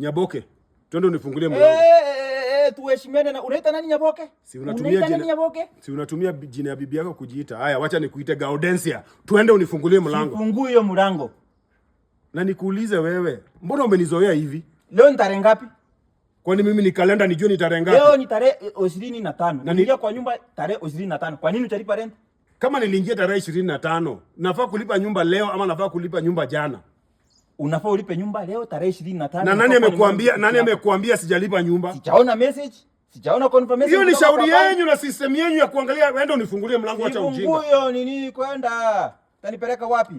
Nyaboke. Twende unifungulie mlango. Tuheshimiane na unaita nani Nyaboke? Si unatumia jina Nyaboke? Si unatumia jina ya bibi yako kujiita. Haya, wacha nikuite Gaudensia. Twende unifungulie mlango. Sifungue hiyo mlango. Na nikuulize wewe, mbona umenizoea hivi? Leo ni tarehe ngapi? Kwani mimi ni kalenda nijue ni tarehe ngapi? Leo ni tarehe 25. Niliingia kwa nyumba tarehe 25. Kwa nini utalipa rent? Kama niliingia tarehe 25, nafaa kulipa nyumba leo ama nafaa kulipa nyumba jana? Unafaa ulipe nyumba leo tarehe 25. Na nani amekuambia sijalipa nyumba? Sijaona message, sijaona confirmation. Hiyo ni shauri yenu na system yenu ya kuangalia. Wenda unifungulie mlango, acha ujinga. Huyo nini kwenda? Tanipeleka wapi?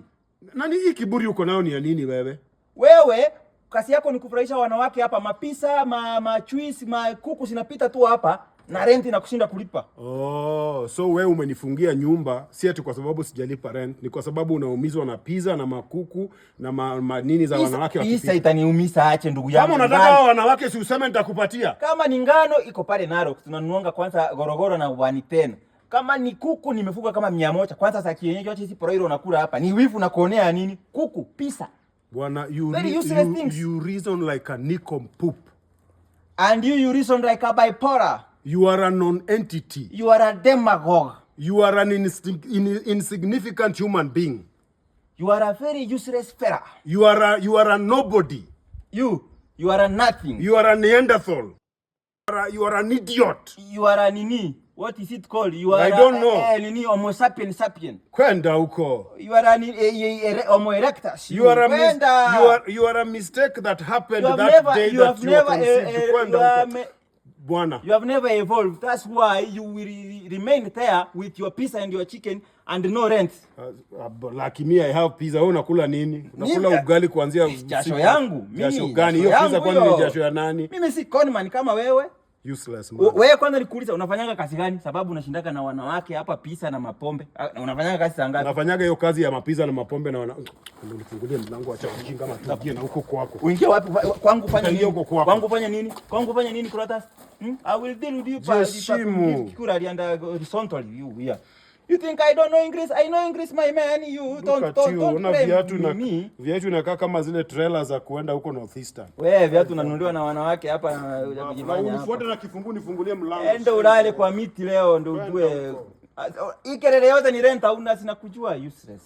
Nani hii kiburi uko nayo ni ya nini wewe? Wewe kasi yako ni kufurahisha wanawake hapa, mapisa, machuisi, kuku zinapita tu hapa na rent na kushinda kulipa. Oh, so wewe umenifungia nyumba si ati kwa sababu sijalipa rent, ni kwa sababu unaumizwa na pizza na makuku na nini za wanawake wa pizza. Itaniumiza ache ndugu yangu. Kama unataka hao wanawake si useme nitakupatia. Kama ni ngano iko pale Narok, tunanuanga kwanza gorogoro na 110. Kama ni kuku nimefuga kama 100. Kwanza za kienyeji acha hizi broiler unakula hapa. Ni wivu na kuonea nini? Kuku, pizza. Bwana, you reason like a nincompoop. And you reason like a bipolar. You are a non-entity. You are a demagogue. You are an insignificant human being. You are a very useless fella. You are a nobody. You are a nothing. You are a Neanderthal. You are an idiot. You are a nini? What is it called? You are I don't know. Nini Homo sapien. Kwenda huko. You are a Homo erectus. You are a mistake that happened that day that you were conceived. Kwenda huko. Bwana. You have never evolved. That's why you will remain there with your pizza and your chicken and no rent. Like me, I have pizza. Wewe unakula nini? Unakula ugali kuanzia jasho yangu. Jasho gani? Hiyo pizza kwani ni jasho ya nani? Mimi si conman kama wewe. Useless man. Wewe kwanza nikuuliza unafanyanga kazi gani? Sababu unashindaka na wanawake hapa pizza na mapombe. Unafanyanga kazi za ngapi? Nafanyanga hiyo kazi ya mapiza na mapombe na unifungulie mlango acha ujinga kama tuingie na huko kwako. Uingie wapi? Kwangu fanya nini? Kwangu fanya nini? Kwangu fanya nini Kuratas? I will deal with you by kikura alianda horizontally you here. You think I don't know English? I know English my man. You don't blame me. Viatu inakaa kama zile trailers za kuenda huko Northeastern. Wewe viatu unanunuliwa na wanawake hapa na kujifanya hapa. Unifuate na kifungu nifungulie mlango. Enda ulale kwa miti leo ndio ujue. Ikelele yote ni rent au sina kujua useless.